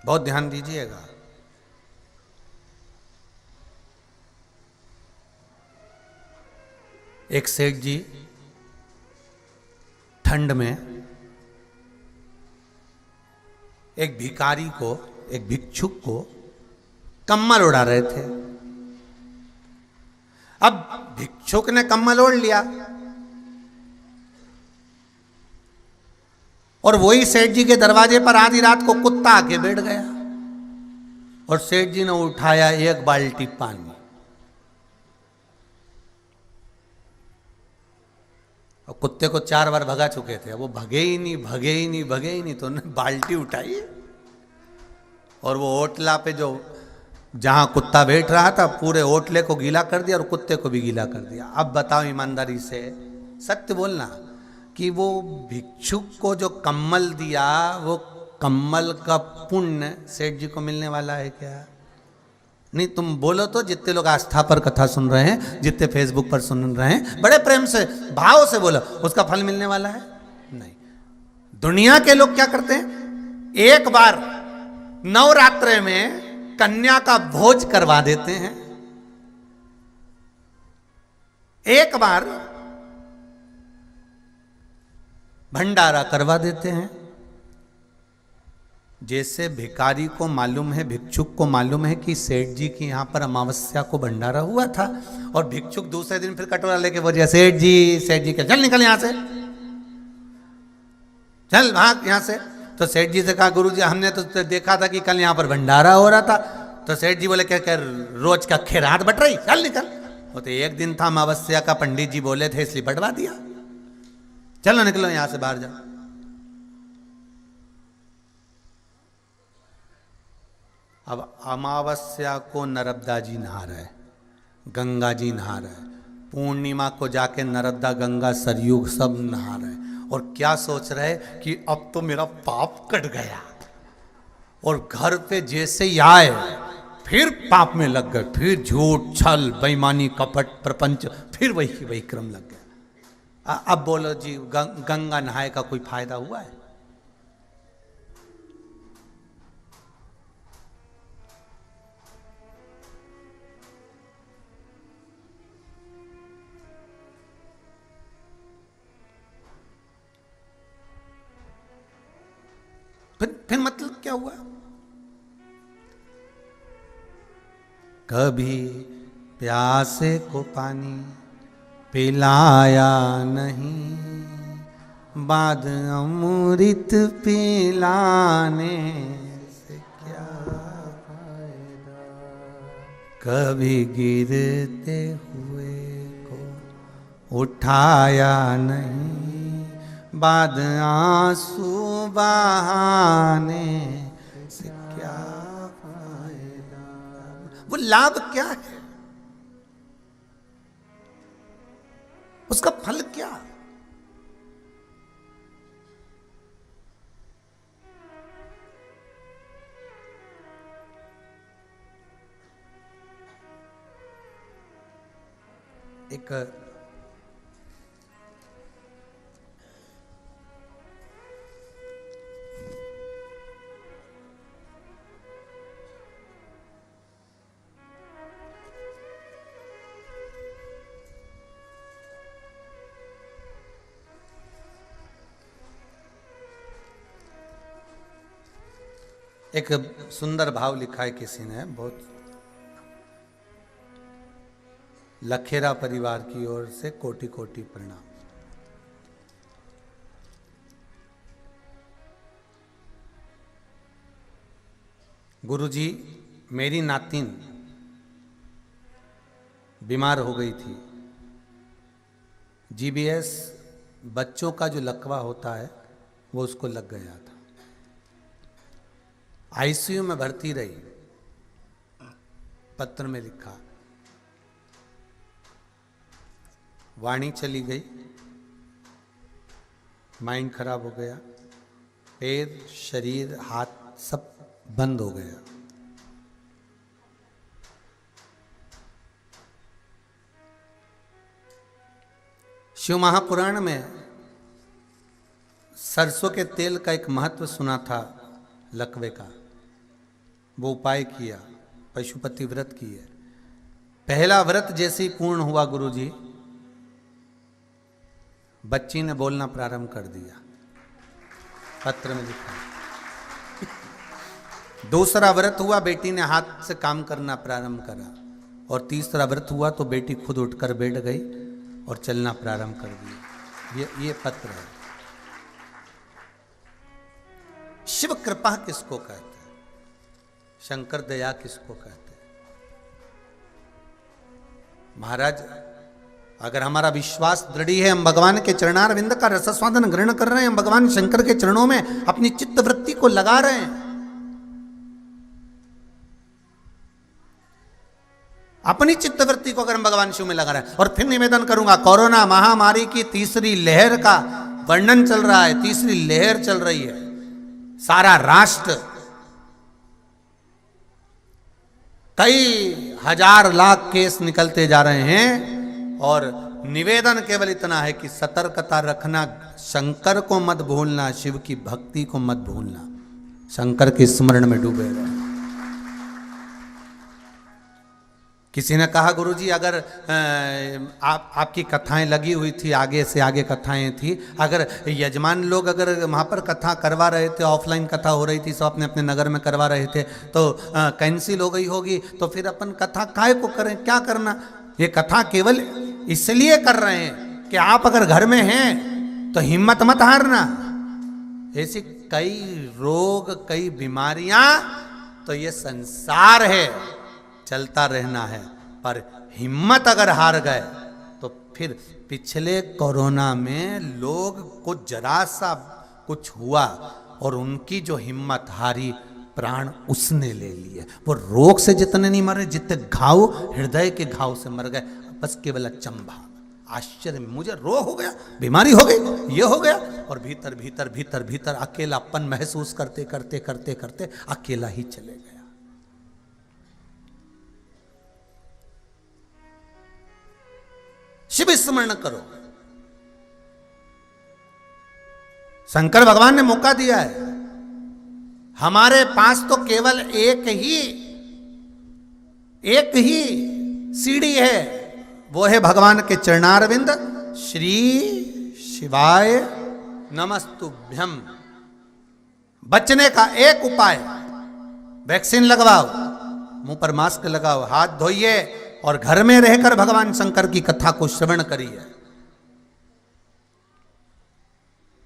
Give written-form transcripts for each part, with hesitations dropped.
बहुत ध्यान दीजिएगा। एक सेठ जी ठंड में एक भिखारी को, एक भिक्षुक को कम्बल उड़ा रहे थे। अब भिक्षुक ने कम्बल ओढ़ लिया और वही सेठ जी के दरवाजे पर आधी रात को कुत्ता आके बैठ गया और सेठ जी ने उठाया एक बाल्टी पानी। और कुत्ते को 4 बार भगा चुके थे, वो भगे ही नहीं, तो उन्होंने बाल्टी उठाई और वो ओटला पे जो जहां कुत्ता बैठ रहा था पूरे ओटले को गीला कर दिया और कुत्ते को भी गीला कर दिया। अब बताओ ईमानदारी से, सत्य बोलना कि वो भिक्षुक को जो कम्बल दिया, वो कम्बल का पुण्य सेठ जी को मिलने वाला है क्या? नहीं, तुम बोलो तो। जितने लोग आस्था पर कथा सुन रहे हैं, जितने फेसबुक पर सुन रहे हैं, बड़े प्रेम से भाव से बोलो, उसका फल मिलने वाला है? नहीं। दुनिया के लोग क्या करते हैं, एक बार नवरात्रे में कन्या का भोज करवा देते हैं, एक बार भंडारा करवा देते हैं। जैसे भिखारी को मालूम है, भिक्षुक को मालूम है कि सेठ जी की यहां पर अमावस्या को भंडारा हुआ था, और भिक्षुक दूसरे दिन फिर कटोरा लेके बोल दिया, सेठ जी के चल निकल यहां से, चल भाग यहां से। तो सेठ जी से कहा, गुरु जी हमने तो देखा था कि कल यहां पर भंडारा हो रहा था। तो सेठ जी बोले, क्या रोज का खैरात बट रही, चल निकल। वो तो एक दिन था अमावस्या का, पंडित जी बोले थे इसलिए बंटवा दिया, चलो निकलो यहां से बाहर जाओ। अब अमावस्या को नर्मदा जी नहा रहे, गंगा जी नहा रहे, पूर्णिमा को जाके नर्मदा गंगा सरयू सब नहा रहे, और क्या सोच रहे कि अब तो मेरा पाप कट गया। और घर पे जैसे ही आए फिर पाप में लग गए, फिर झूठ छल बेईमानी कपट प्रपंच, फिर वही क्रम लग गया। अब बोलो जी, गंगा नहाए का कोई फायदा हुआ है? फिर मतलब क्या हुआ? कभी प्यासे को पानी पिलाया नहीं, बाद अमृत पिलाने से क्या फायदा। कभी गिरते हुए को उठाया नहीं, बाद आंसू बहाने से क्या फायदा। वो लाभ क्या है, उसका फल क्या? एक एक सुंदर भाव लिखा है किसी ने, बहुत लखेरा परिवार की ओर से कोटि कोटि प्रणाम। गुरुजी, मेरी नातिन बीमार हो गई थी। जीबीएस बच्चों का जो लकवा होता है वो उसको लग गया था। आईसीयू में भर्ती रही। पत्र में लिखा, वाणी चली गई, माइंड खराब हो गया, पैर शरीर हाथ सब बंद हो गया। शिव महापुराण में सरसों के तेल का एक महत्व सुना था लकवे का। वो उपाय किया, पशुपति व्रत किए। पहला व्रत जैसे ही पूर्ण हुआ गुरुजी, बच्ची ने बोलना प्रारंभ कर दिया, पत्र में लिखा। दूसरा व्रत हुआ, बेटी ने हाथ से काम करना प्रारंभ करा। और तीसरा व्रत हुआ तो बेटी खुद उठकर बैठ गई और चलना प्रारंभ कर दिया। ये पत्र है। शिव कृपा किसको कहते हैं? शंकर दया किसको कहते हैं? महाराज, अगर हमारा विश्वास दृढ़ है, हम भगवान के चरणारविंद का रसस्वादन ग्रहण कर रहे हैं, हम भगवान शंकर के चरणों में अपनी चित्त वृत्ति को लगा रहे हैं, अपनी चित्तवृत्ति को अगर हम भगवान शिव में लगा रहे हैं। और फिर निवेदन करूंगा, कोरोना महामारी की तीसरी लहर का वर्णन चल रहा है, तीसरी लहर चल रही है। सारा राष्ट्र कई हजार लाख केस निकलते जा रहे हैं और निवेदन केवल इतना है कि सतर्कता रखना, शंकर को मत भूलना, शिव की भक्ति को मत भूलना, शंकर के स्मरण में डूबे रहो। किसी ने कहा गुरुजी, अगर आपकी कथाएं लगी हुई थी, आगे से आगे कथाएं थी, अगर यजमान लोग अगर वहाँ पर कथा करवा रहे थे, ऑफलाइन कथा हो रही थी, सब अपने अपने नगर में करवा रहे थे, तो कैंसिल हो गई होगी, तो फिर अपन कथा काहे को करें, क्या करना? ये कथा केवल इसलिए कर रहे हैं कि आप अगर घर में हैं तो हिम्मत मत हारना। ऐसी कई रोग, कई बीमारियां, तो ये संसार है, चलता रहना है। पर हिम्मत अगर हार गए तो फिर पिछले कोरोना में लोग को जरा सा कुछ हुआ और उनकी जो हिम्मत हारी, प्राण उसने ले लिए। वो रोग से जितने नहीं मरे, जितने घाव, हृदय के घाव से मर गए। बस केवल अचंभा, आश्चर्य में, मुझे रोग हो गया, बीमारी हो गई, ये हो गया, और भीतर भीतर भीतर भीतर अकेलापन महसूस करते करते करते करते अकेला ही चले गया। शिव स्मरण करो। शंकर भगवान ने मौका दिया है, हमारे पास तो केवल एक ही सीढ़ी है, वो है भगवान के चरणारविंद। श्री शिवाय नमस्तुभ्यम। बचने का एक उपाय, वैक्सीन लगवाओ, मुंह पर मास्क लगाओ, हाथ धोइए और घर में रहकर भगवान शंकर की कथा को श्रवण करिए।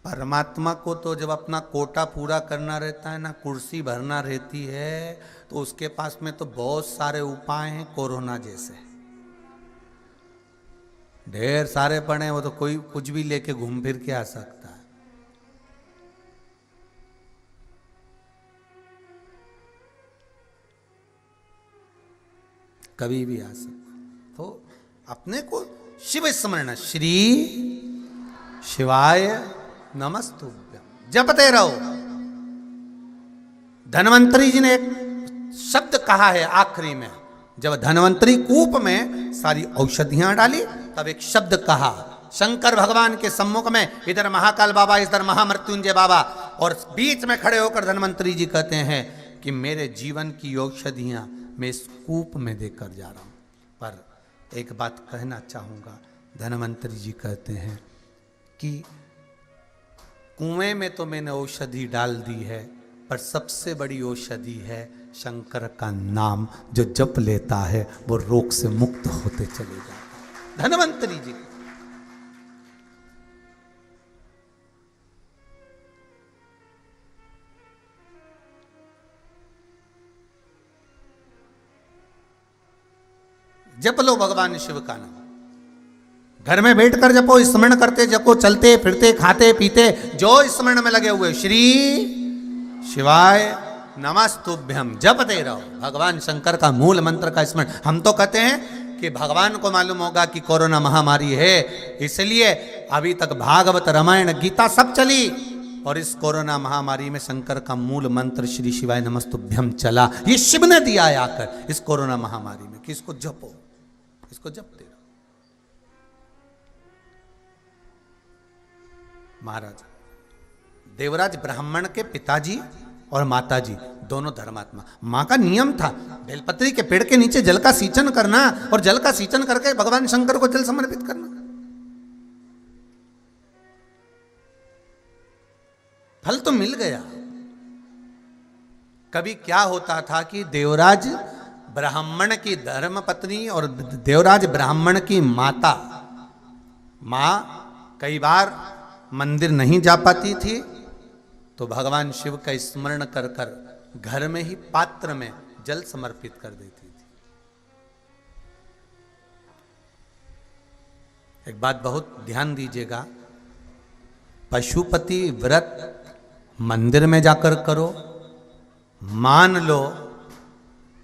परमात्मा को तो जब अपना कोटा पूरा करना रहता है ना, कुर्सी भरना रहती है, तो उसके पास में तो बहुत सारे उपाय हैं। कोरोना जैसे ढेर सारे पड़े हैं, वो तो कोई कुछ भी लेके घूम फिर के आ सकता है। कभी भी आ सकता। तो अपने को शिव स्मरण, श्री शिवाय नमस्तुभ्यम जपते रहो। धन्वंतरी जी ने एक शब्द कहा है आखिरी में, जब धन्वंतरी कूप में सारी औषधियां डाली, तब एक शब्द कहा शंकर भगवान के सम्मुख में, इधर महाकाल बाबा, इधर महामृत्युंजय बाबा, और बीच में खड़े होकर धन्वंतरी जी कहते हैं कि मेरे जीवन की औषधियां मैं इस कूप में देकर जा रहा हूं। पर एक बात कहना चाहूंगा, धन्वंतरी जी कहते हैं कि कुएं में तो मैंने औषधि डाल दी है, पर सबसे बड़ी औषधि है शंकर का नाम। जो जप लेता है वो रोग से मुक्त होते चले जाते हैं। धन्वंतरी जी जप लो भगवान शिव का नाम, घर में बैठकर जपो, स्मरण करते जपो, चलते फिरते खाते पीते जो स्मरण में लगे हुए, श्री शिवाय नमस्तुभ्यम जपते रहो। भगवान शंकर का मूल मंत्र का स्मरण। हम तो कहते हैं कि भगवान को मालूम होगा कि कोरोना महामारी है, इसलिए अभी तक भागवत, रामायण, गीता सब चली, और इस कोरोना महामारी में शंकर का मूल मंत्र श्री शिवाय नमस्तुभ्यम चला। ये शिव ने दिया है आकर इस कोरोना महामारी में कि इसको जपो, इसको जपते रहो। महाराज देवराज ब्राह्मण के पिताजी और माता जी दोनों धर्मात्मा। मां का नियम था बेलपत्री के पेड़ के नीचे जल का सिंचन करना और जल का सिंचन करके भगवान शंकर को जल समर्पित करना। फल तो मिल गया। कभी क्या होता था कि देवराज ब्राह्मण की धर्म पत्नी और देवराज ब्राह्मण की माता, मां कई बार मंदिर नहीं जा पाती थी तो भगवान शिव का स्मरण कर कर घर में ही पात्र में जल समर्पित कर देती थी। एक बात बहुत ध्यान दीजिएगा, पशुपति व्रत मंदिर में जाकर करो, मान लो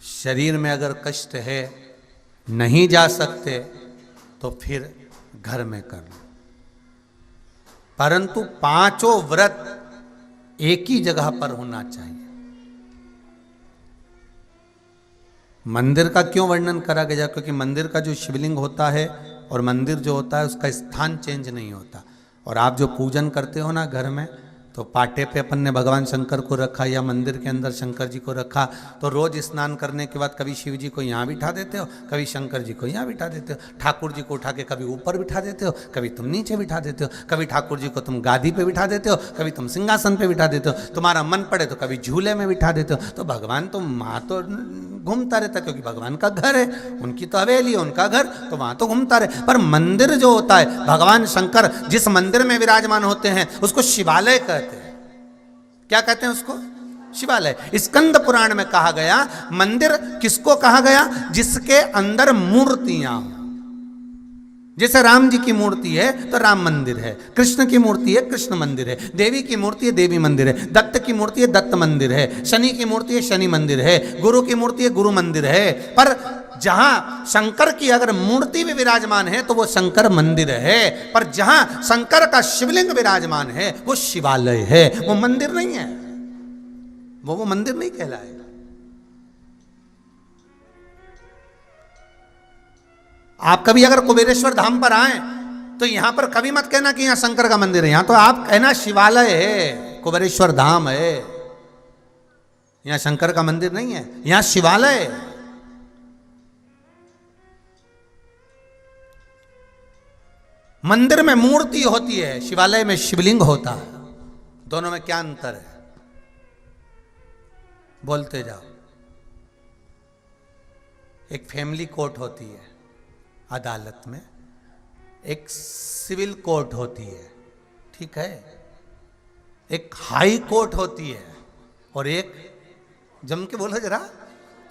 शरीर में अगर कष्ट है नहीं जा सकते तो फिर घर में कर लो, परंतु पांचों व्रत एक ही जगह पर होना चाहिए। मंदिर का क्यों वर्णन करा गया? क्योंकि मंदिर का जो शिवलिंग होता है और मंदिर जो होता है उसका स्थान चेंज नहीं होता। और आप जो पूजन करते हो ना घर में, तो पाटे पे अपन ने भगवान शंकर को रखा या मंदिर के अंदर शंकर जी को रखा, तो रोज स्नान करने के बाद कभी शिव जी को यहाँ बिठा देते हो, कभी शंकर जी को यहाँ बिठा देते हो, ठाकुर जी को उठा के कभी ऊपर बिठा देते हो, कभी तुम नीचे बिठा देते हो, कभी ठाकुर जी को तुम गादी पे बिठा देते हो, कभी तुम सिंहासन पे बिठा देते हो, तुम्हारा मन पड़े तो कभी झूले में बिठा देते हो। तो भगवान तो वहाँ तो घूमता रहता, क्योंकि भगवान का घर है, उनकी तो हवेली है, उनका घर, तो वहाँ तो घूमता रहे। पर मंदिर जो होता है, भगवान शंकर जिस मंदिर में विराजमान होते हैं उसको शिवालय कहते हैं। क्या कहते हैं उसको? शिवालय। स्कंद पुराण में कहा गया मंदिर किसको कहा गया? जिसके अंदर मूर्तियां हो। जैसे राम जी की मूर्ति है तो राम मंदिर है, कृष्ण की मूर्ति है कृष्ण मंदिर है, देवी की मूर्ति है देवी मंदिर है, दत्त की मूर्ति है दत्त मंदिर है, शनि की मूर्ति है शनि मंदिर है, गुरु की मूर्ति है गुरु मंदिर है। पर जहां शंकर की अगर मूर्ति भी विराजमान है तो वो शंकर मंदिर है, पर जहां शंकर का शिवलिंग विराजमान है वो शिवालय है, वो मंदिर नहीं है, वो मंदिर नहीं कहलाएगा। आप कभी अगर कुबेरेश्वर धाम पर आए तो यहां पर कभी मत कहना कि यहां शंकर का मंदिर है, यहां तो आप कहना शिवालय है, कुबेरेश्वर धाम है, यहां शंकर का मंदिर नहीं है, यहां शिवालय है। मंदिर में मूर्ति होती है, शिवालय में शिवलिंग होता है। दोनों में क्या अंतर है? बोलते जाओ। एक फैमिली कोर्ट होती है अदालत में, एक सिविल कोर्ट होती है, ठीक है, एक हाई कोर्ट होती है और एक, जम के बोलो जरा,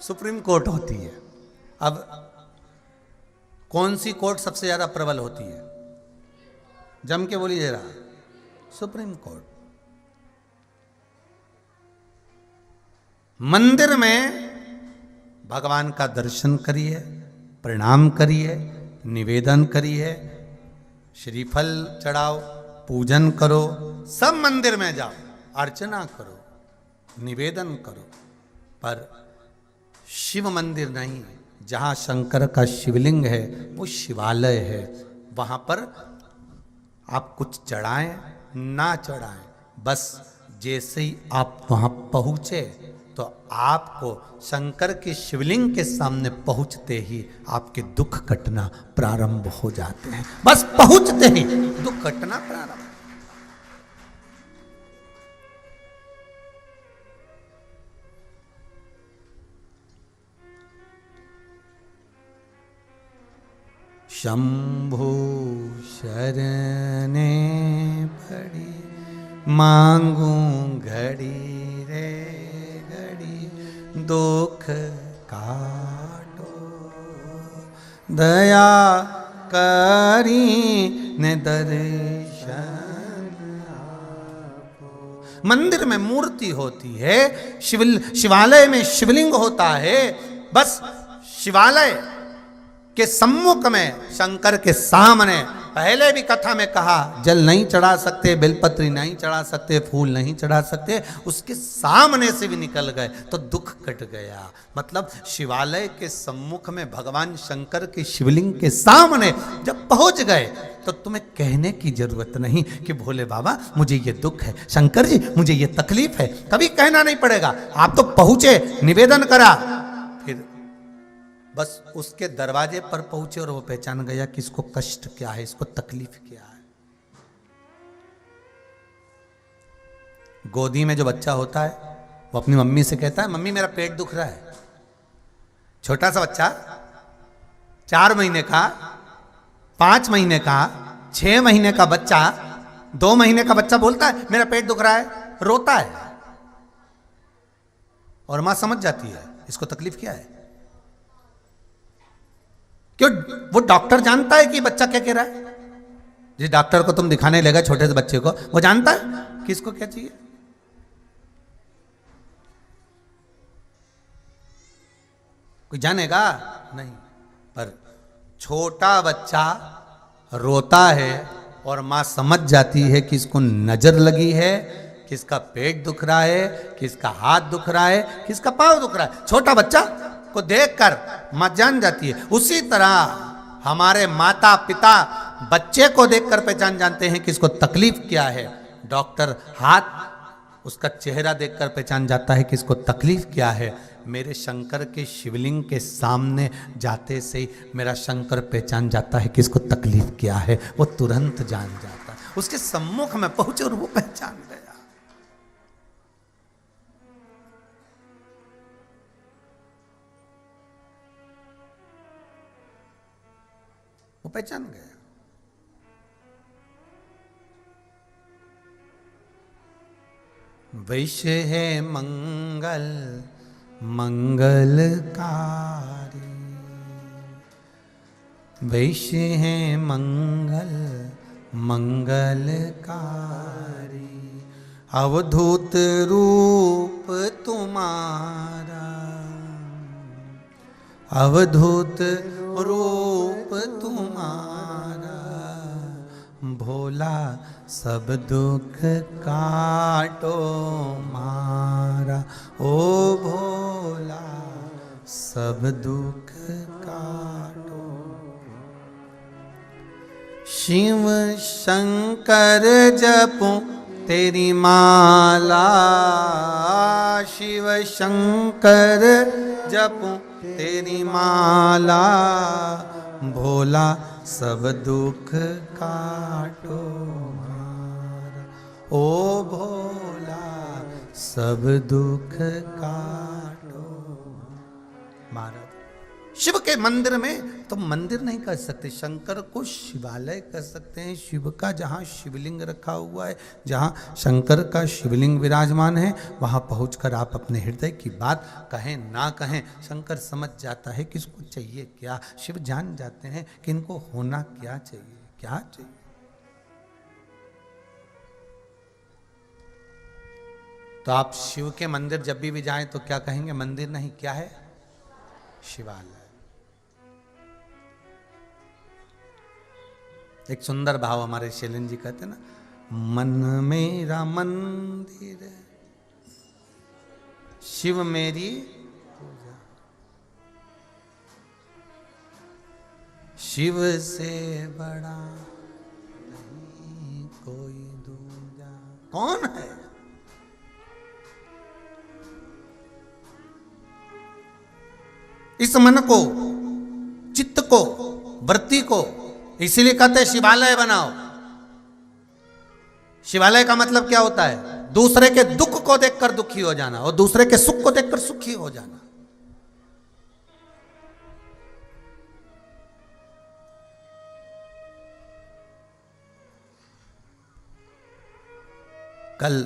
सुप्रीम कोर्ट होती है। अब कौन सी कोर्ट सबसे ज्यादा प्रबल होती है? जम के बोलिए जरा, सुप्रीम कोर्ट। मंदिर में भगवान का दर्शन करिए, प्रणाम करिए, निवेदन करिए, श्रीफल चढ़ाओ, पूजन करो, सब मंदिर में जाओ, अर्चना करो, निवेदन करो, पर शिव मंदिर नहीं। जहाँ शंकर का शिवलिंग है वो शिवालय है, वहाँ पर आप कुछ चढ़ाएं ना चढ़ाएं, बस जैसे ही आप वहाँ पहुँचे तो आपको शंकर के शिवलिंग के सामने पहुँचते ही आपके दुख कटना प्रारंभ हो जाते हैं। बस पहुँचते ही दुख कटना प्रारंभ। शंभु शरणे पड़ी मांगू घड़ी रे घड़ी, दुख काटो दया करी ने दर्शन आपो। मंदिर में मूर्ति होती है, शिवालय में शिवलिंग होता है, बस शिवालय के सम्मुख में शंकर के सामने पहले भी कथा में कहा, जल नहीं चढ़ा सकते, बेलपत्री नहीं चढ़ा सकते, फूल नहीं चढ़ा सकते, उसके सामने से भी निकल गए तो दुख कट गया। मतलब शिवालय के सम्मुख में भगवान शंकर के शिवलिंग के सामने जब पहुंच गए तो तुम्हें कहने की जरूरत नहीं कि भोले बाबा मुझे ये दुख है, शंकर जी मुझे ये तकलीफ है, कभी कहना नहीं पड़ेगा। आप तो पहुंचे, निवेदन करा, फिर बस उसके दरवाजे पर पहुंचे और वो पहचान गया कि इसको कष्ट क्या है, इसको तकलीफ क्या है। गोदी में जो बच्चा होता है वो अपनी मम्मी से कहता है, मम्मी मेरा पेट दुख रहा है। छोटा सा बच्चा 4 महीने का, 5 महीने का, 6 महीने का बच्चा, 2 महीने का बच्चा बोलता है मेरा पेट दुख रहा है, रोता है। और मां समझ जाती है इसको तकलीफ क्या है। क्यों? वो डॉक्टर जानता है कि बच्चा क्या कह रहा है। जिस डॉक्टर को तुम दिखाने लगा छोटे से बच्चे को, वो जानता है कि इसको क्या चाहिए। कोई जानेगा नहीं, पर छोटा बच्चा रोता है और मां समझ जाती है कि इसको नजर लगी है, किसका पेट दुख रहा है, किसका हाथ दुख रहा है, किसका पांव दुख रहा है। छोटा बच्चा को देखकर मां जान जाती है। उसी तरह हमारे माता पिता बच्चे को देखकर पहचान जानते हैं कि इसको तकलीफ क्या है। डॉक्टर हाथ, उसका चेहरा देखकर पहचान जाता है कि इसको तकलीफ क्या है। मेरे शंकर के शिवलिंग के सामने जाते से ही मेरा शंकर पहचान जाता है कि इसको तकलीफ क्या है। वो तुरंत जान जाता है। उसके सम्मुख में पहुंचे और वो पहचान गया। वो पहचान गया। वैश्य है मंगल मंगलकारी, वैश्य है मंगल मंगलकारी, अवधूत रूप तुम्हारा, अवधूत रूप तुम्हारा, भोला सब दुख काटो मारा, ओ भोला सब दुख काटो। शिव शंकर जपो तेरी माला, शिव शंकर जपो तेरी माला, भोला सब दुख काटो मारा, ओ भोला सब दुख काटो। महाराज शिव के मंदिर में तो मंदिर नहीं कर सकते, शंकर को शिवालय कर सकते हैं। शिव का जहाँ शिवलिंग रखा हुआ है, जहाँ शंकर का शिवलिंग विराजमान है, वहाँ पहुंचकर आप अपने हृदय की बात कहें ना कहें, शंकर समझ जाता है कि इसको चाहिए क्या। शिव जान जाते हैं कि इनको होना क्या चाहिए, क्या चाहिए। तो आप शिव के मंदिर जब भी जाएं तो क्या कहेंगे? मंदिर नहीं, क्या है? शिवालय। एक सुंदर भाव हमारे शैलेंद्र जी कहते हैं ना, मन मेरा मंदिर शिव मेरी पूजा, शिव से बड़ा नहीं कोई दूजा। कौन है? इस मन को, चित्त को, वृत्ति को, इसीलिए कहते हैं शिवालय बनाओ। शिवालय का मतलब क्या होता है? दूसरे के दुख को देखकर दुखी हो जाना और दूसरे के सुख को देखकर सुखी हो जाना। कल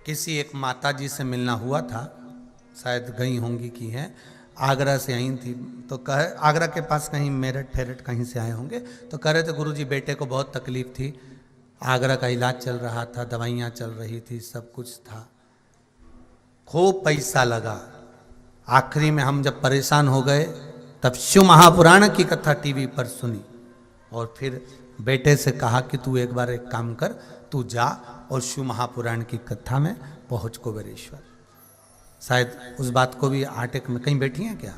किसी एक माता जी से मिलना हुआ था, शायद गई होंगी की हैं, आगरा से आई थी। तो कहे, आगरा के पास कहीं मेरठ फेरठ कहीं से आए होंगे। तो कह रहे थे गुरुजी बेटे को बहुत तकलीफ थी, आगरा का इलाज चल रहा था, दवाइयाँ चल रही थी, सब कुछ था, खूब पैसा लगा। आखिरी में हम जब परेशान हो गए तब शिव महापुराण की कथा टीवी पर सुनी और फिर बेटे से कहा कि तू एक बार एक काम कर, तू जा और शिव महापुराण की कथा में पहुंच कुबेरेश्वर। शायद उस बात को भी 8 में कहीं बैठी हैं क्या,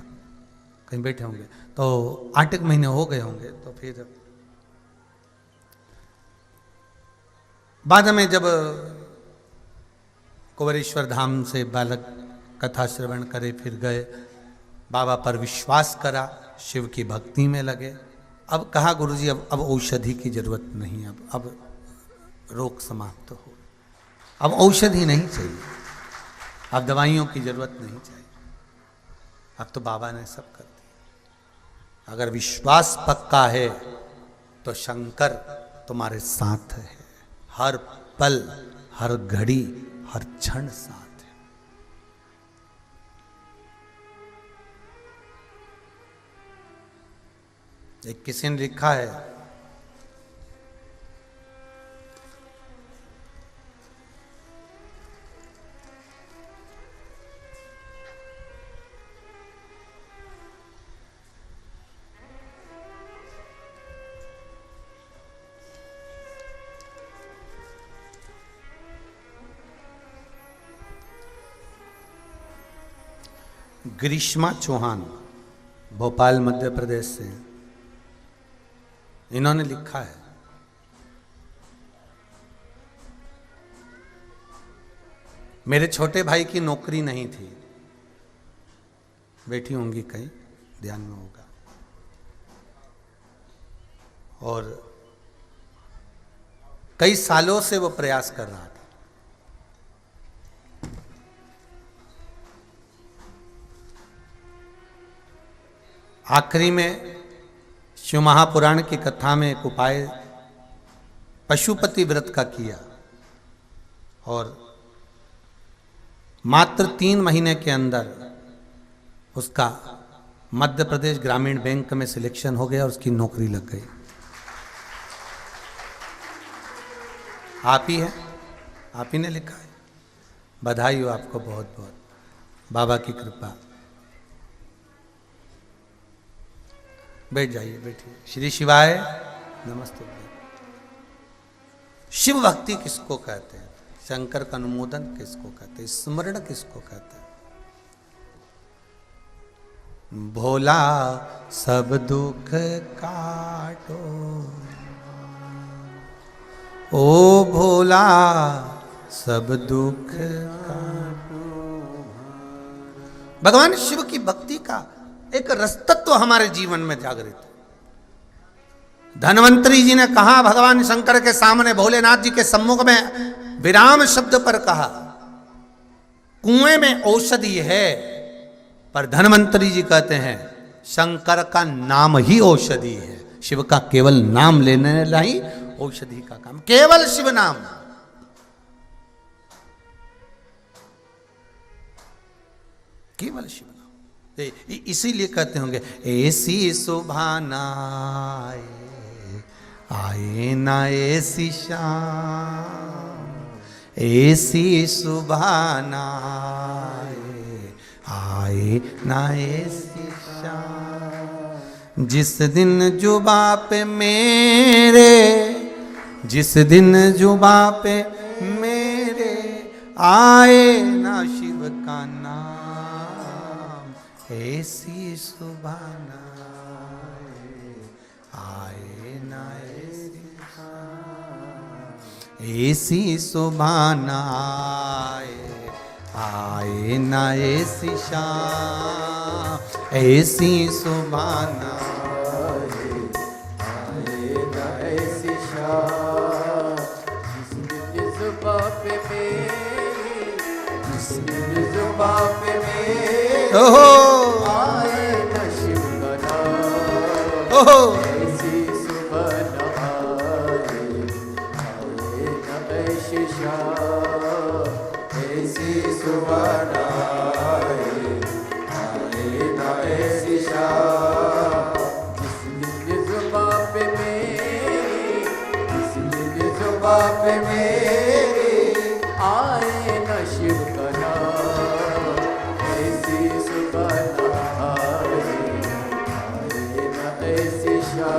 कहीं बैठे होंगे, तो 8 महीने हो गए होंगे। तो फिर बाद में जब कुबेरेश्वर धाम से बालक कथा श्रवण करे, फिर गए, बाबा पर विश्वास करा, शिव की भक्ति में लगे। अब कहा गुरुजी अब औषधि की जरूरत नहीं, अब रोग समाप्त हो, अब औषधि नहीं चाहिए, अब दवाइयों की जरूरत नहीं चाहिए, अब तो बाबा ने सब कर दिया। अगर विश्वास पक्का है तो शंकर तुम्हारे साथ है, हर पल, हर घड़ी, हर क्षण साथ है। एक किसी ने लिखा है, ग्रीष्मा चौहान, भोपाल मध्य प्रदेश से, इन्होंने लिखा है, मेरे छोटे भाई की नौकरी नहीं थी, बैठी होंगी कहीं, ध्यान में होगा, और कई सालों से वो प्रयास कर रहा था। आखिरी में शिव महापुराण की कथा में एक उपाय पशुपति व्रत का किया, और मात्र 3 महीने के अंदर उसका मध्य प्रदेश ग्रामीण बैंक में सिलेक्शन हो गया और उसकी नौकरी लग गई। आप ही है, आप ही ने लिखा है, बधाई हो आपको बहुत बहुत, बाबा की कृपा। बैठ जाइए, बैठिए। श्री शिवाय नमस्ते। शिव भक्ति किसको कहते हैं, शंकर का अनुमोदन किसको कहते हैं, स्मरण किसको कहते हैं? भोला सब दुख काटो, ओ भोला सब दुख काटो। भगवान शिव की भक्ति का एक रसतत्व हमारे जीवन में जागृत है। धन्वंतरी जी ने कहा भगवान शंकर के सामने, भोलेनाथ जी के सम्मुख में विराम शब्द पर कहा, कुएं में औषधि है, पर धन्वंतरी जी कहते हैं शंकर का नाम ही औषधि है। शिव का केवल नाम लेने ही औषधि का काम, केवल शिव नाम। केवल शिव नाम। इसीलिए कहते होंगे ऐसी सुभाना आए ना ऐसी शाम, ऐसी सुभाना आए ना ऐसी शाम। जिस दिन जुबा पे मेरे, जिस दिन जुबा पे मेरे आए ना शिव का नाम, ऐसी सुभाना आए ना ऐसी सुभाना आए ना ऐसी शाम, ऐसी सुभाना आए ना ऐसी शाम। जिस जुबा पे मेरी, जिस जुबा पे मेरी आए न शिव का नाम, ऐसी सुभाना आए न ऐसी शाम, ऐसी सुभाना आए न ऐसी शाम। जिस दिन जुबा पे मेरी, जिस दिन जुबा पे मेरी आए न शिव का नाम, ऐसी सुभाना आए न ऐसी शाम।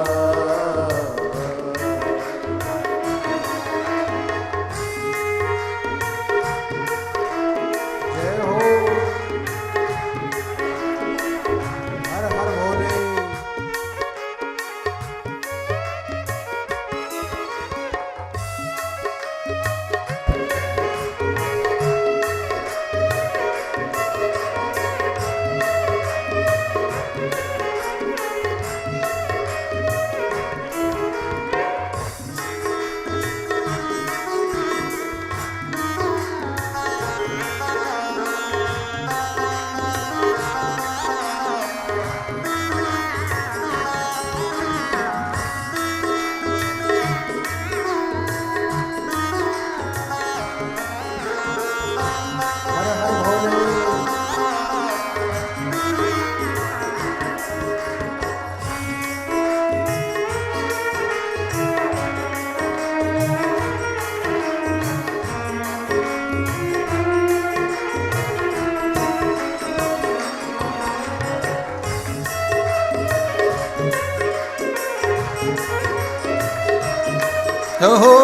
ओहो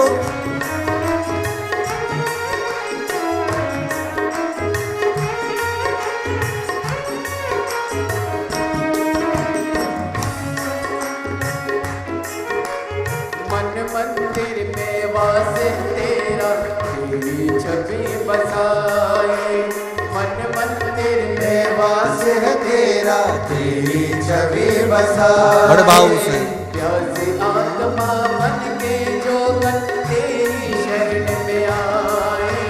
मन मंदिर में वास तेरा, तेरी छवि बसाए। मन मंदिर में वास है तेरा, तेरी छवि बसाए। बड़े भाव से प्यासी आत्मा मन के जोगन तेरी शरण में आए।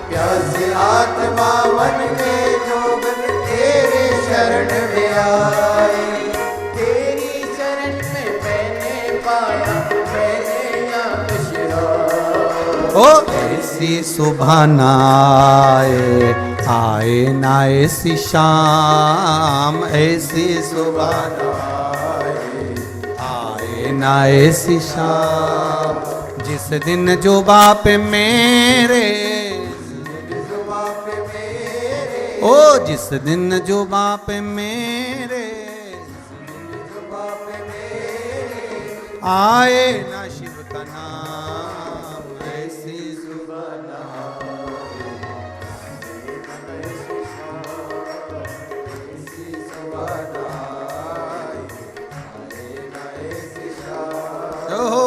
प्यासी आत्मा मन के जोगन तेरी शरण में आए। तेरी शरण में मैंने पाया, मैंने याद शिरा। ओ ऐसी सुबह ना आए, आए ना ऐसी शाम, ऐसी सुबह ना आए ना ऐसी शाम, जिस दिन जो बाप मेरे, ओ जिस दिन जो बाप मेरे आए ना शिव का नाम, ऐसी सुबह ना ओहो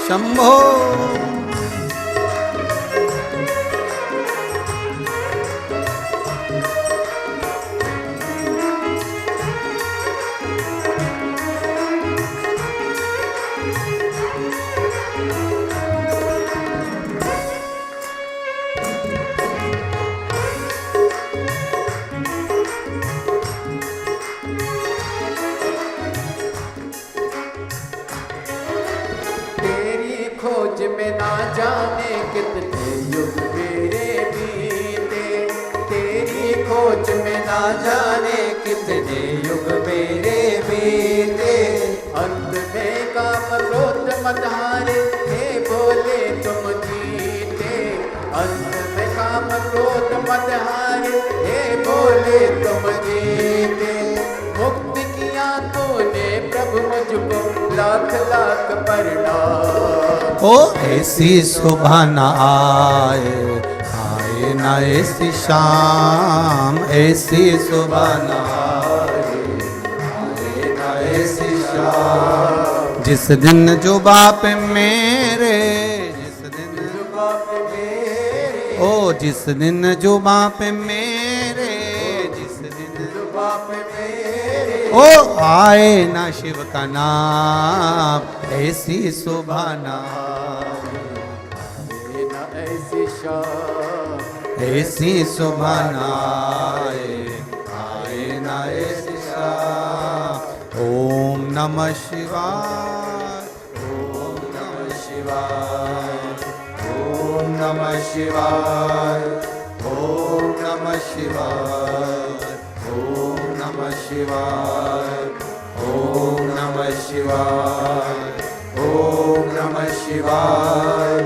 शंभो खोज में ना जाने कितने युग मेरे बीते। तेरी खोज में ना जाने कितने युग मेरे बीते। अंत में काम क्रोध मत हारे, हे बोले तुम जीते। अंत में काम क्रोध मत हारे, हे बोले तुम जीते। मुक्ति किया तूने प्रभु मुझको, लाख लाख प्रणाम। ओ ऐसी सुबह न आए, आए न ऐसी शाम, ऐसी सुबह न आए, आए न ऐसी शाम, जिस दिन जो बाप मेरे, जिस दिन जो बाप मेरे, ओ जिस दिन जो बाप मेरे, जिस दिन जो बाप मेरे, ओ आए ना शिव का नाम, ऐसी सुबह ना आए ना ऐसी शाम, ऐसी सुबह ना आए, आए ना ऐसी शाम। ओम नमः शिवाय, ओम नमः शिवाय, ओम नमः शिवाय, ओम नमः शिवाय, ओम नमः शिवाय, ओम नमः शिवाय, ओम नमः शिवाय,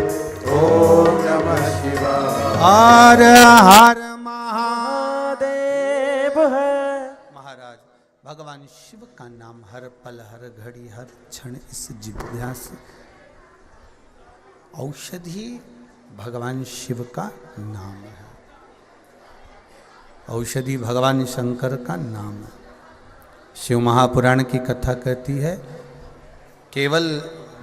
ओम नमः शिवाय। हर हर महादेव है। महाराज भगवान शिव का नाम हर पल हर घड़ी हर क्षण इस जिज्ञासा औषधि भगवान शिव का नाम है। औषधि भगवान शंकर का नाम है। शिव महापुराण की कथा कहती है, केवल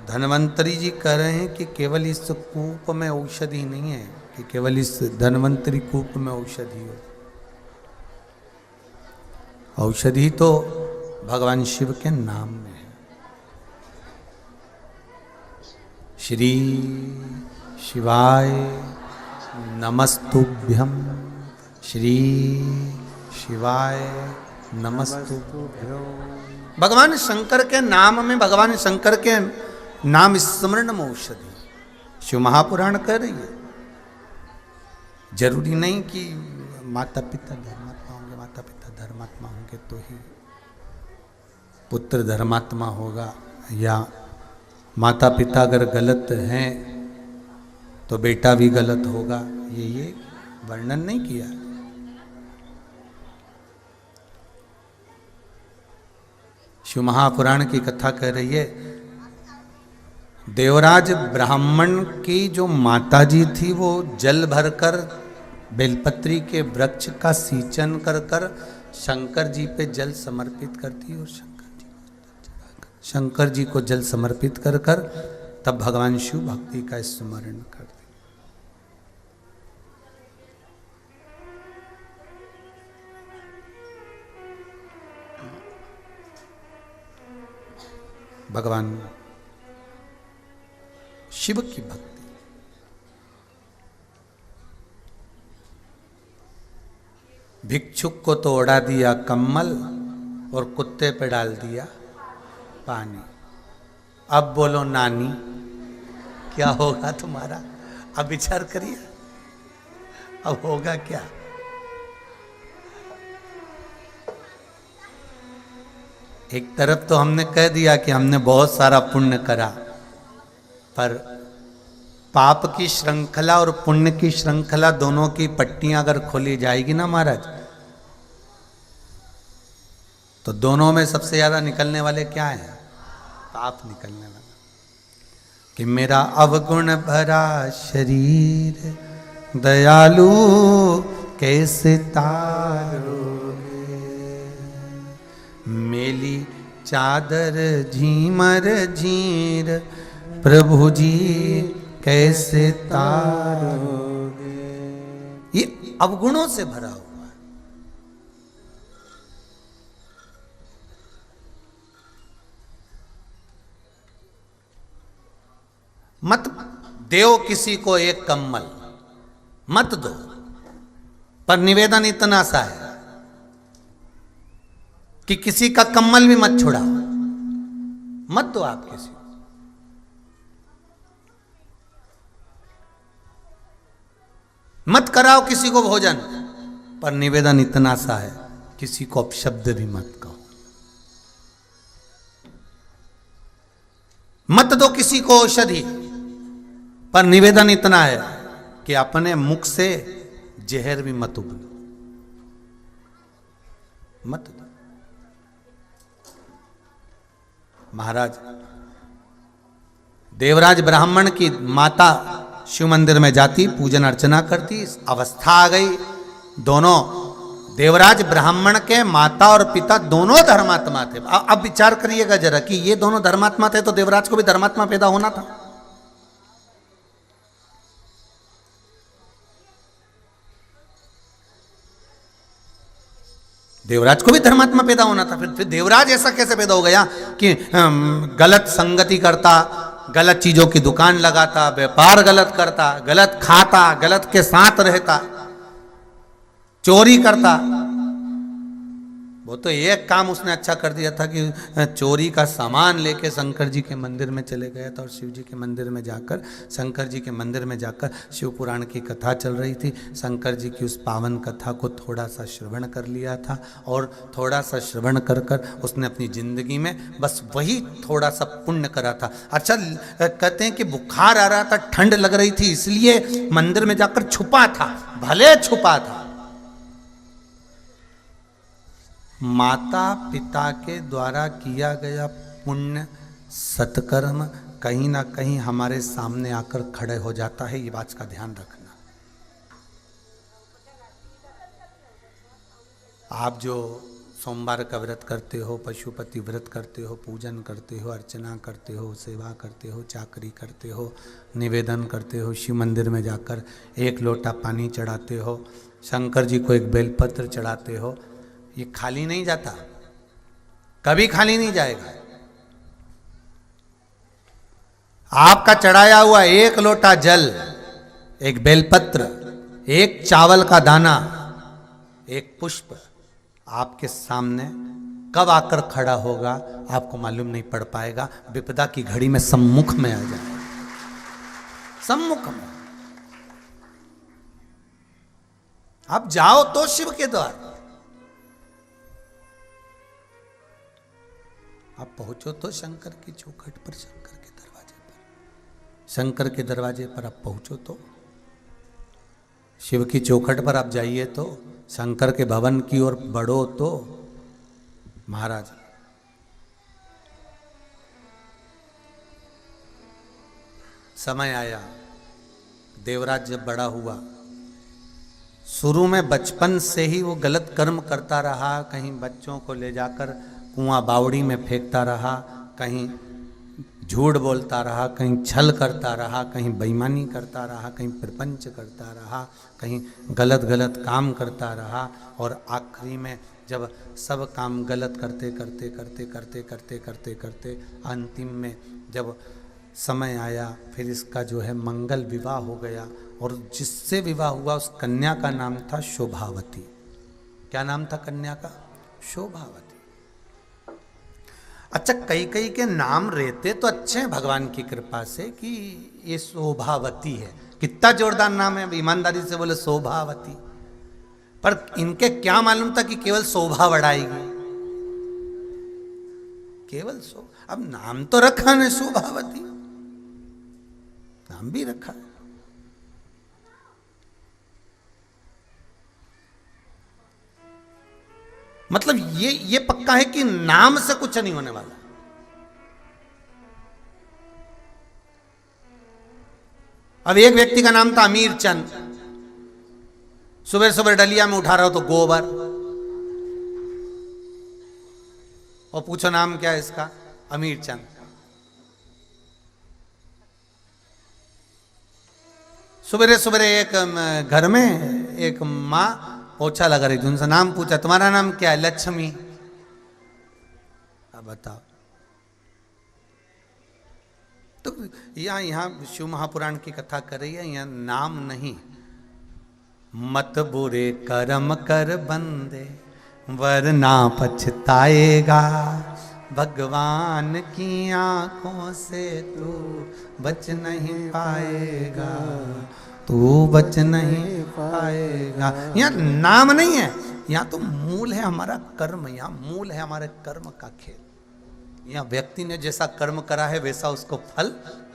धन्वंतरी जी कह रहे हैं कि केवल इस कूप में औषधि नहीं है, कि केवल इस धन्वंतरी कूप में औषधि हो। औषधि तो भगवान शिव के नाम में है। श्री शिवाय नमस्तुभ्यम, श्री शिवाय नमस्तुभ्यम। भगवान शंकर के नाम में, भगवान शंकर के नाम स्मरण में औषधि। शिव महापुराण कह रही है, जरूरी नहीं कि माता पिता धर्मात्मा होंगे, माता पिता धर्मात्मा होंगे तो ही पुत्र धर्मात्मा होगा, या माता पिता अगर गलत हैं तो बेटा भी गलत होगा। ये वर्णन नहीं किया। शिव महापुराण की कथा कह रही है, देवराज ब्राह्मण की जो माताजी थी वो जल भरकर बेलपत्री के वृक्ष का सींचन कर कर शंकर जी पे जल समर्पित करती, और शंकर जी को जल समर्पित कर कर तब भगवान शिव भक्ति का स्मरण करते। भगवान शिव की भक्ति। भिक्षुक को तो उड़ा दिया कम्मल और कुत्ते पे डाल दिया पानी। अब बोलो नानी, क्या होगा तुम्हारा? अब विचार करिए, अब होगा क्या? एक तरफ तो हमने कह दिया कि हमने बहुत सारा पुण्य करा, पर पाप की श्रृंखला और पुण्य की श्रृंखला दोनों की पट्टियां अगर खोली जाएगी ना महाराज, तो दोनों में सबसे ज्यादा निकलने वाले क्या हैं? पाप निकलने वाला। कि मेरा अवगुण भरा शरीर दयालु कैसे तारोगे, मेली चादर झीमर झीर प्रभु जी कैसे तारोगे। ये अवगुणों से भरा हुआ है। मत देओ किसी को एक कम्मल, मत दो, पर निवेदन इतना सा है कि किसी का कम्मल भी मत छुड़ाओ, मत दो आप किसी को। मत कराओ किसी को भोजन, पर निवेदन इतना सा है, किसी को अपशब्द भी मत कहो। मत दो किसी को औषधि, पर निवेदन इतना है कि अपने मुख से जहर भी मत उगलो, मत दो। महाराज देवराज ब्राह्मण की माता शिव मंदिर में जाती, पूजन अर्चना करती, अवस्था आ गई। दोनों देवराज ब्राह्मण के माता और पिता दोनों धर्मात्मा थे। अब विचार करिएगा जरा कि ये दोनों धर्मात्मा थे तो देवराज को भी धर्मात्मा पैदा होना था। देवराज को भी धर्मात्मा पैदा होना था। फिर देवराज ऐसा कैसे पैदा हो गया कि गलत संगति करता, गलत चीजों की दुकान लगाता, व्यापार गलत करता, गलत खाता, गलत के साथ रहता, चोरी करता। वो तो एक काम उसने अच्छा कर दिया था कि चोरी का सामान लेके शंकर जी के मंदिर में चले गया था, और शिव जी के मंदिर में जाकर, शंकर जी के मंदिर में जाकर शिव पुराण की कथा चल रही थी। शंकर जी की उस पावन कथा को थोड़ा सा श्रवण कर लिया था, और थोड़ा सा श्रवण कर कर उसने अपनी जिंदगी में बस वही थोड़ा सा पुण्य करा था। अच्छा, कहते हैं कि बुखार आ रहा था, ठंड लग रही थी, इसलिए मंदिर में जाकर छुपा था, भले छुपा था। माता पिता के द्वारा किया गया पुण्य सत्कर्म कहीं ना कहीं हमारे सामने आकर खड़े हो जाता है, ये बात का ध्यान रखना। आप जो सोमवार का व्रत करते हो, पशुपति व्रत करते हो, पूजन करते हो, अर्चना करते हो, सेवा करते हो, चाकरी करते हो, निवेदन करते हो, शिव मंदिर में जाकर एक लोटा पानी चढ़ाते हो, शंकर जी को एक बेलपत्र चढ़ाते हो, ये खाली नहीं जाता, कभी खाली नहीं जाएगा। आपका चढ़ाया हुआ एक लोटा जल, एक बेलपत्र, एक चावल का दाना, एक पुष्प आपके सामने कब आकर खड़ा होगा आपको मालूम नहीं पड़ पाएगा। विपदा की घड़ी में सम्मुख में आ जाएगा, सम्मुख में। आप जाओ तो शिव के द्वार, आप पहुंचो तो शंकर की चौखट पर, शंकर के दरवाजे पर, शंकर के दरवाजे पर आप पहुंचो तो, शिव की चौखट पर आप जाइए तो, शंकर के भवन की ओर बढ़ो तो। महाराज समय आया, देवराज जब बड़ा हुआ, शुरू में बचपन से ही वो गलत कर्म करता रहा, कहीं बच्चों को ले जाकर कुआं बावड़ी में फेंकता रहा, कहीं झूठ बोलता रहा, कहीं छल करता रहा, कहीं बेईमानी करता रहा, कहीं प्रपंच करता रहा, कहीं गलत गलत काम करता रहा, और आखिरी में जब सब काम गलत करते करते करते करते करते करते करते अंतिम में जब समय आया, फिर इसका जो है मंगल विवाह हो गया, और जिससे विवाह हुआ उस कन्या का नाम था शोभावती। क्या नाम था कन्या का? शोभावती। अच्छा, कई कई के नाम रहते तो अच्छे हैं भगवान की कृपा से कि ये शोभावती है, कितना जोरदार नाम है, ईमानदारी से बोले शोभावती। पर इनके क्या मालूम था कि केवल शोभा बढ़ाएगी, केवल अब नाम तो रखा ने शोभावती, नाम भी रखा है। मतलब ये पक्का है कि नाम से कुछ नहीं होने वाला। अब एक व्यक्ति का नाम था अमीर चंद, सुबह सुबह डलिया में उठा रहा हो तो गोबर, और पूछो नाम क्या है इसका? अमीर चंद। सुबह सुबह एक घर में एक माँ पोछा लगा रही थी, उनसे नाम पूछा, तुम्हारा नाम क्या है? लक्ष्मी। अब बताओ। तो यहाँ शिव महापुराण की कथा कर रही है, यहाँ नाम नहीं। मत बुरे कर्म कर बंदे वरना पछताएगा, भगवान की आंखों से तू बच नहीं पाएगा, तू बच नहीं पाएगा। यहाँ नाम नहीं है, यहाँ तो मूल है हमारा कर्म, यहाँ मूल है हमारे कर्म का खेल। यहाँ व्यक्ति ने जैसा कर्म करा है वैसा उसको फल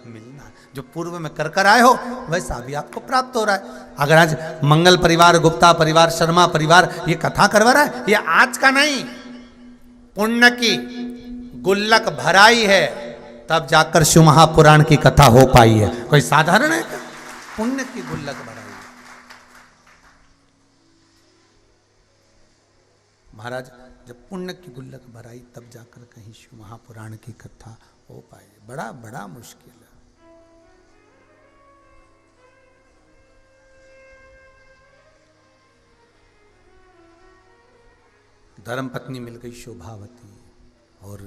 मिलना है। जो पूर्व में कर कर आए हो वैसा भी आपको प्राप्त हो रहा है। अगर आज मंगल परिवार, गुप्ता परिवार, शर्मा परिवार ये कथा करवा रहा है, ये आज का नहीं, पुण्य की गुल्लक भराई है तब जाकर शिव महापुराण की कथा हो पाई है। कोई साधारण है? पुण्य की गुल्लक भराई। महाराज जब पुण्य की गुल्लक भराई तब जाकर कहीं शिव महापुराण की कथा हो पाए। बड़ा बड़ा मुश्किल है। धर्मपत्नी मिल गई शोभावती, और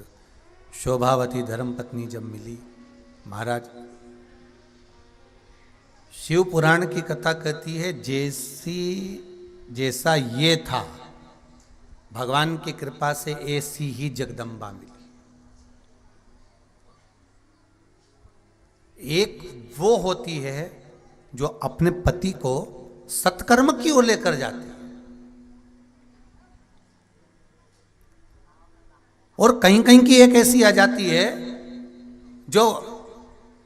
शोभावती धर्मपत्नी जब मिली, महाराज शिव पुराण की कथा कहती है जैसा ये था, भगवान की कृपा से ऐसी ही जगदम्बा मिली। एक वो होती है जो अपने पति को सत्कर्म की ओर लेकर जाती है, और कहीं कहीं की एक ऐसी आ जाती है जो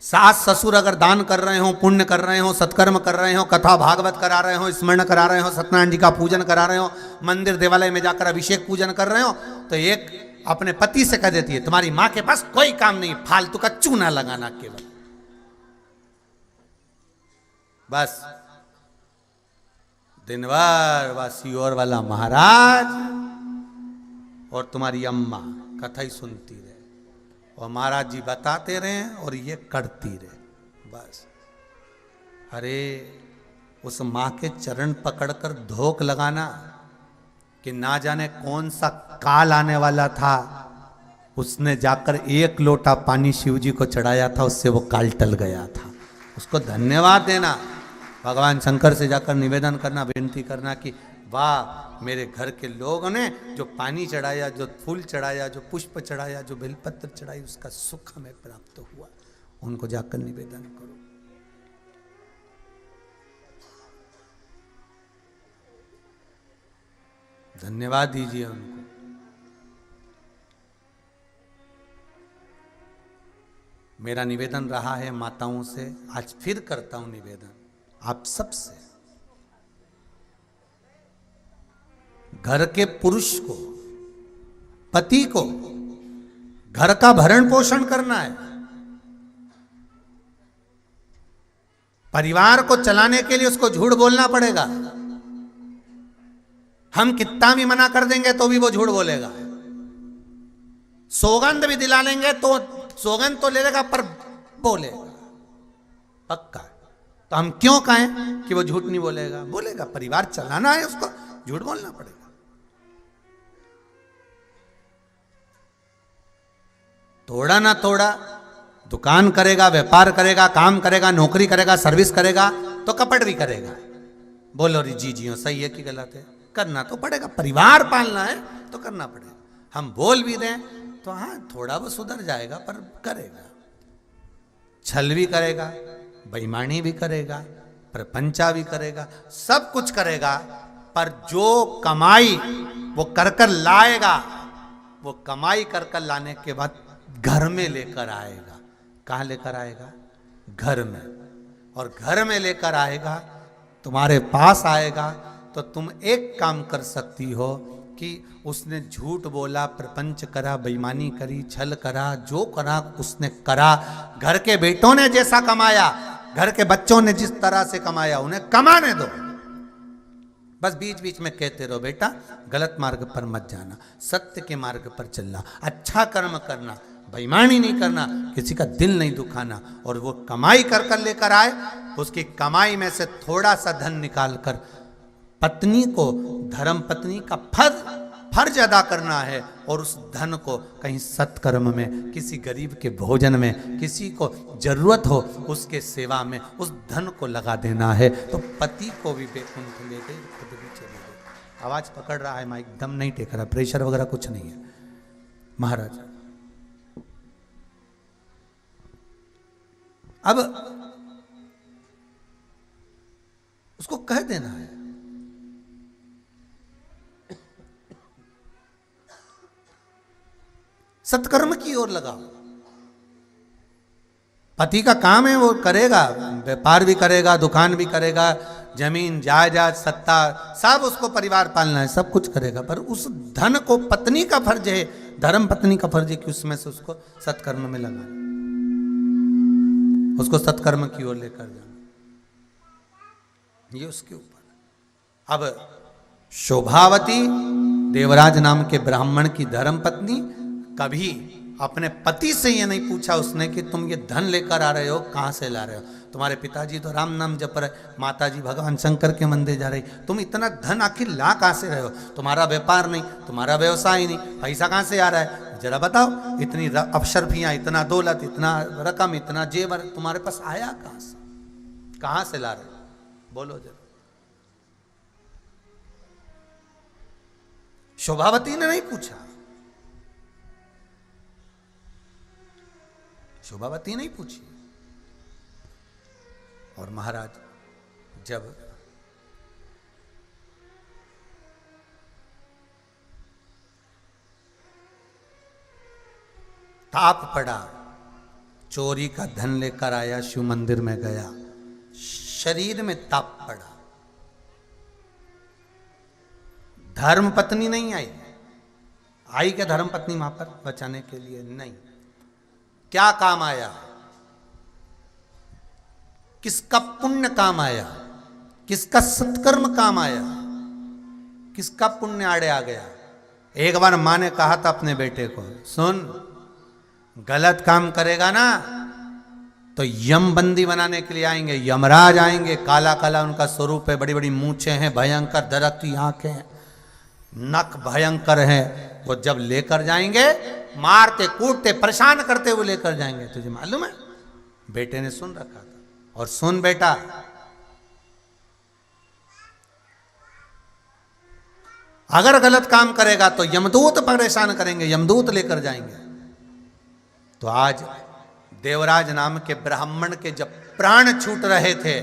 सास ससुर अगर दान कर रहे हो, पुण्य कर रहे हो, सत्कर्म कर रहे हो, कथा भागवत करा रहे हो, स्मरण करा रहे हो, सत्यनारायण जी का पूजन करा रहे हो, मंदिर देवालय में जाकर अभिषेक पूजन कर रहे हो, तो एक अपने पति से कह देती है तुम्हारी मां के पास कोई काम नहीं, फालतू का चूना लगाना केवल। बस दिन भर वासी और वाला महाराज और तुम्हारी अम्मा कथा ही सुनती रहे और महाराज जी बताते रहे और ये करती रहे बस। अरे उस मां के चरण पकड़कर धोख लगाना कि ना जाने कौन सा काल आने वाला था, उसने जाकर 1 लोटा पानी शिव जी को चढ़ाया था, उससे वो काल टल गया था। उसको धन्यवाद देना, भगवान शंकर से जाकर निवेदन करना, विनती करना कि वाह मेरे घर के लोगों ने जो पानी चढ़ाया, जो फूल चढ़ाया, जो पुष्प चढ़ाया, जो बेलपत्र चढ़ाई, उसका सुख हमें प्राप्त हुआ। उनको जाकर निवेदन करो। धन्यवाद दीजिए उनको। मेरा निवेदन रहा है माताओं से, आज फिर करता हूं निवेदन आप सबसे। घर के पुरुष को, पति को घर का भरण पोषण करना है। परिवार को चलाने के लिए उसको झूठ बोलना पड़ेगा। हम कितना भी मना कर देंगे तो भी वो झूठ बोलेगा। सौगंध भी दिला लेंगे तो सौगंध तो ले लेगा पर बोलेगा पक्का। तो हम क्यों कहें कि वो झूठ नहीं बोलेगा? बोलेगा। परिवार चलाना है उसको, झूठ बोलना पड़ेगा। थोड़ा ना थोड़ा दुकान करेगा, व्यापार करेगा, काम करेगा, नौकरी करेगा, सर्विस करेगा तो कपट भी करेगा। बोलो री जी जी सही है कि गलत है? करना तो पड़ेगा। परिवार पालना है तो करना पड़ेगा। हम बोल भी दें तो हाँ थोड़ा वो सुधर जाएगा पर करेगा। छल भी करेगा, बेईमानी भी करेगा, प्रपंचा भी करेगा, सब कुछ करेगा, पर जो कमाई वो कर कर लाएगा, वो कमाई कर कर लाने के बाद घर में लेकर आएगा। कहाँ लेकर आएगा? घर में। और घर में लेकर आएगा, तुम्हारे पास आएगा तो तुम एक काम कर सकती हो कि उसने झूठ बोला, प्रपंच करा, बेईमानी करी, छल करा, जो करा उसने करा। घर के बेटों ने जैसा कमाया, घर के बच्चों ने जिस तरह से कमाया, उन्हें कमाने दो। बस बीच बीच में कहते रहो बेटा गलत मार्ग पर मत जाना, सत्य के मार्ग पर चलना, अच्छा कर्म करना, बेईमानी नहीं करना, किसी का दिल नहीं दुखाना। और वो कमाई कर कर लेकर आए, उसकी कमाई में से थोड़ा सा धन निकाल कर पत्नी को, धर्म पत्नी का फर्ज अदा करना है और उस धन को कहीं सत्कर्म में, किसी गरीब के भोजन में, किसी को जरूरत हो उसके सेवा में उस धन को लगा देना है। तो पति को भी बैकुंठ ले गए, खुद भी चले गए। आवाज पकड़ रहा है, मैं एकदम नहीं टेक रहा, प्रेशर वगैरह कुछ नहीं है महाराज। अब उसको कह देना है सत्कर्म की ओर लगाओ। पति का काम है वो करेगा, व्यापार भी करेगा, दुकान भी करेगा, जमीन जायदाद सत्ता सब उसको परिवार पालना है, सब कुछ करेगा, पर उस धन को पत्नी का फर्ज है, धर्म पत्नी का फर्ज है कि उसमें से उसको सत्कर्म में लगाना, उसको सत्कर्म की ओर लेकर जाना, ये उसके ऊपर। अब शोभावती देवराज नाम के ब्राह्मण की धर्म पत्नी कभी अपने पति से ये नहीं पूछा उसने कि तुम ये धन लेकर आ रहे हो, कहाँ से ला रहे हो? तुम्हारे पिताजी तो राम नाम जप रहे, माताजी भगवान शंकर के मंदिर जा रही, तुम इतना धन आखिर ला कहाँ से रहे हो? तुम्हारा व्यापार नहीं, तुम्हारा व्यवसाय नहीं, पैसा कहाँ से आ रहा है? जरा बताओ। इतनी अफशरफियाँ, इतना दौलत, इतना रकम, इतना जेवर तुम्हारे पास आया कहाँ से? कहाँ से ला रहे हो? बोलो जरा। शोभावती ने नहीं पूछा, शोभावती नहीं पूछी। और महाराज जब ताप पड़ा, चोरी का धन लेकर आया, शिव मंदिर में गया, शरीर में ताप पड़ा, धर्म पत्नी नहीं आई, आई क्या धर्मपत्नी वहां पर बचाने के लिए? नहीं। क्या काम आया? किसका पुण्य काम आया? किसका सत्कर्म काम आया? किसका पुण्य आड़े आ गया? एक बार मां ने कहा था अपने बेटे को, सुन, गलत काम करेगा ना तो यम बंदी बनाने के लिए आएंगे, यमराज आएंगे, काला काला उनका स्वरूप है, बड़ी बड़ी मूछें हैं, भयंकर दरकती आंखें हैं, नख भयंकर है। वो जब लेकर जाएंगे, मारते कूटते परेशान करते हुए लेकर जाएंगे। तुझे मालूम है? बेटे ने सुन रखा था। और सुन बेटा, अगर गलत काम करेगा तो यमदूत परेशान करेंगे, यमदूत लेकर जाएंगे। तो आज देवराज नाम के ब्राह्मण के जब प्राण छूट रहे थे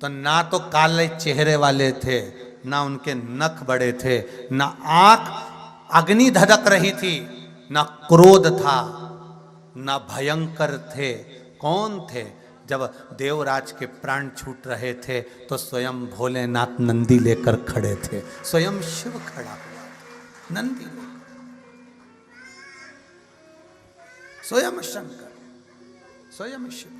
तो ना तो काले चेहरे वाले थे, ना उनके नख बड़े थे, ना आंख अग्नि धधक रही थी, ना क्रोध था, ना भयंकर थे। कौन थे? जब देवराज के प्राण छूट रहे थे तो स्वयं भोलेनाथ नंदी लेकर खड़े थे, स्वयं शिव खड़ा हुआ, नंदी स्वयं शंकर, स्वयं शिव।